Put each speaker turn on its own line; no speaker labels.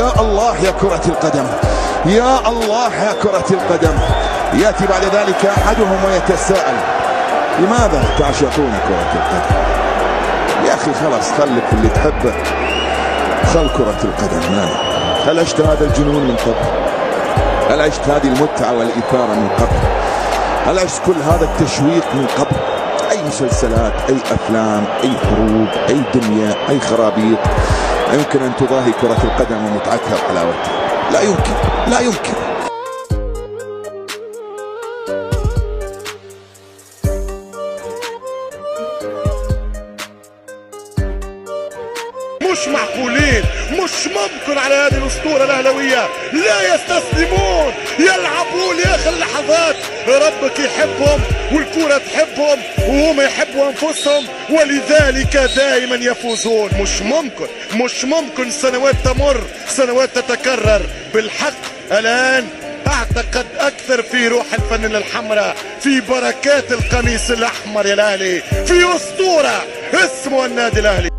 يا الله يا كرة القدم، يا الله يا كرة القدم. يأتي بعد ذلك أحدهم ويتساءل: لماذا تعشقون كرة القدم؟ يا أخي خلاص، خلك اللي تحبه، خل كرة القدم. هل عشت هذا الجنون من قبل؟ هل عشت هذه المتعة والإثارة من قبل؟ هل عشت كل هذا التشويق من قبل؟ أي مسلسلات، أي أفلام، أي حروب، أي دنيا، أي خرابيط يمكن أن تضاهي كرة القدم ومتعتها وحلاوتها؟ لا يمكن، لا يمكن.
مش معقولين، مش ممكن على هذه الأسطورة الأهلاوية. لا يستسلمون، يلعبون لآخر اللحظات. ربك يحبهم والكرة تحبهم وهم يحبوا أنفسهم، ولذلك دائما يفوزون. مش ممكن سنوات تمر، سنوات تتكرر. بالحق الآن أعتقد أكثر في روح الفانلة الحمراء، في بركات القميص الأحمر يا الأهلي، في أسطورة اسمه النادي الأهلي.